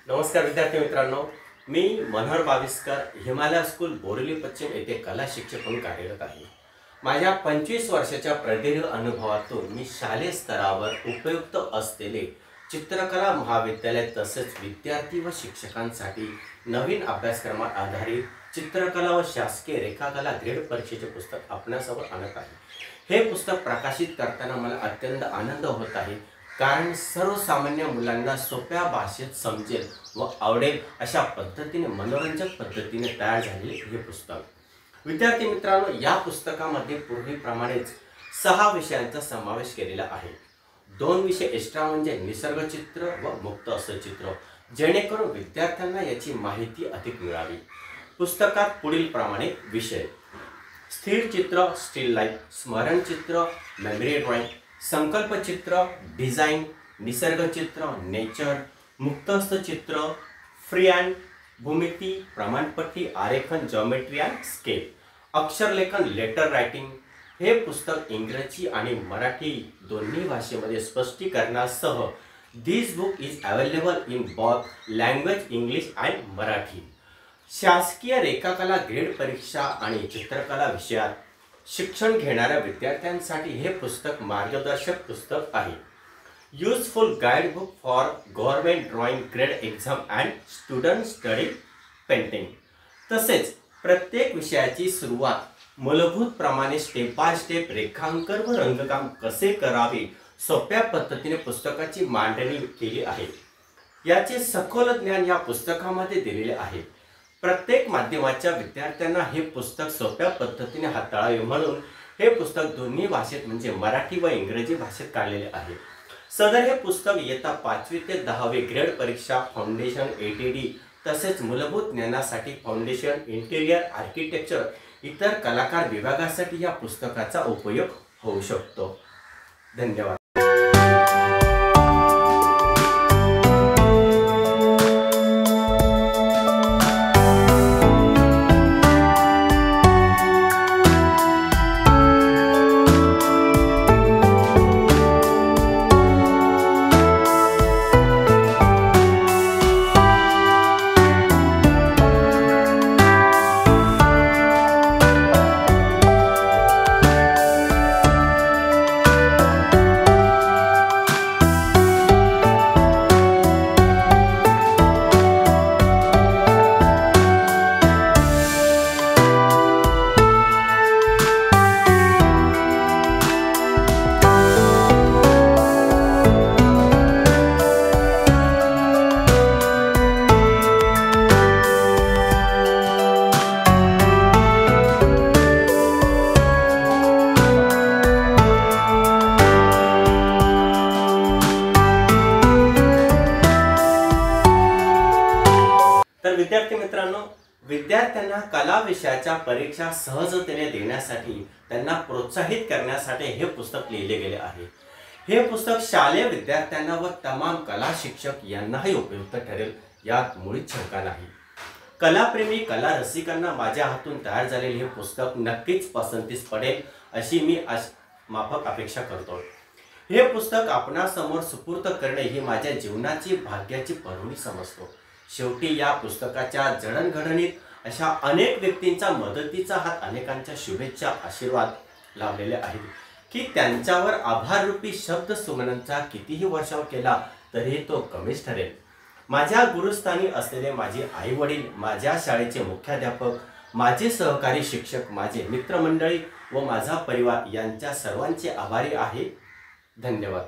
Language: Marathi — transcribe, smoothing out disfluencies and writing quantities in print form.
नमस्कार विद्यार्थी मित्रांनो, मी मनोहर बाविस्कर हिमालय स्कूल बोरिवली पश्चिम येथे कला शिक्षक म्हणून कार्यरत आहे। माझ्या 25 वर्षाच्या प्रदीर्घ अनुभवातून मी शालेय स्तरावर उपयुक्त असलेले चित्रकला महाविद्यालय तसेच विद्यार्थी व शिक्षकांसाठी नवीन अभ्यासक्रमावर आधारित चित्रकला व शासकीय रेखाकला ग्रेड परीक्षेचे पुस्तक आपणासमोर आणत आहे। हे पुस्तक प्रकाशित करताना मला अत्यंत आनंद होत आहे, कारण सर्वसामान्य मुलांना सोप्या भाषेत समजेल व आवडेल अशा पद्धतीने मनोरंजक पद्धतीने तयार झालेले हे पुस्तक। विद्यार्थी मित्रांनो, या पुस्तकामध्ये पूर्वीप्रमाणेच 6 विषयांचा समावेश केलेला आहे। 2 विषय एक्स्ट्रा म्हणजे निसर्गचित्र व मुक्त असं चित्र, जेणेकरून विद्यार्थ्यांना याची माहिती अधिक मिळावी। पुस्तकात पुढील प्रमाणे विषय: स्थिर चित्र स्टिल लाईफ, स्मरण चित्र मेमरी ड्रॉइंग, संकल्प चित्र डिझाइन, निसर्ग चित्र नेचर, मुक्तस्थ चित्र फ्री हँड, भूमिती प्रमाणपट्टी आरेखन geometry and scale, अक्षरलेखन letter writing. हे पुस्तक इंग्रजी आणि मराठी दोन्ही भाषेमध्ये स्पष्टीकरणासह दिस book is available in both language English and Marathi. शासकीय रेखाकला ग्रेड परीक्षा आणि चित्रकला विषयात शिक्षण घेणाऱ्या विद्यार्थ्यांसाठी हे पुस्तक मार्गदर्शक पुस्तक आहे। Useful guide book for government drawing grade exam and student study painting. तसेच प्रत्येक विषयाची सुरुवात मूलभूत प्रमाणे स्टेप बाय स्टेप रेखांकन व रंगकाम कसे करावे सोप्या पद्धतीने पुस्तकाची मांडणी केली आहे। याचे सखोल ज्ञान या पुस्तकामध्ये दिलेले आहे। प्रत्येक माध्यमाच्या विद्यार्थ्यांना हे पुस्तक सोप्या पद्धतीने हाताळावे म्हणून हे पुस्तक दोन्ही भाषेत म्हणजे मराठी व इंग्रजी भाषेत काढलेले आहे। सदर हे पुस्तक इयत्ता 5वी ते 10वी ग्रेड परीक्षा, फाउंडेशन, एटीडी तसेच मूलभूत ज्ञानासाठी फाउंडेशन, इंटिरियर आर्किटेक्चर इतर कलाकार विभागासाठी या पुस्तकाचा उपयोग होऊ शकतो। धन्यवाद। तर विद्यार्थी मित्रांनो, विद्यार्थ्यांना कला विषयाच्या परीक्षा सहजतेने देण्यासाठी त्यांना प्रोत्साहित करण्यासाठी हे पुस्तक लिहिले गेले आहे। हे पुस्तक शालेय विद्यार्थ्यांना व तमाम कला शिक्षक यांनाही उपयुक्त ठरेल, यात मुळीच शंका नाही। कलाप्रेमी कला रसिकांना माझ्या हातून तयार झालेले हे पुस्तक नक्कीच पसंतीस पडेल अशी मी माफक अपेक्षा करतो। हे पुस्तक आपणासमोर सुपूर्द करणे ही माझ्या जीवनाची भाग्याची पर्वणी समजतो। शेवटी या पुस्तकाच्या जडणघडणीत अशा अनेक व्यक्तींचा मदतीचा हात, अनेकांच्या शुभेच्छा आशीर्वाद लावलेले आहेत की त्यांच्यावर आभाररूपी शब्द सुमनांचा कितीही वर्षाव केला तरी तो कमीच ठरेल। माझ्या गुरुस्थानी असलेले माझे आई वडील, माझ्या शाळेचे मुख्याध्यापक, माझे सहकारी शिक्षक, माझे मित्रमंडळी व माझा परिवार यांच्या सर्वांचे आभारी आहे। धन्यवाद।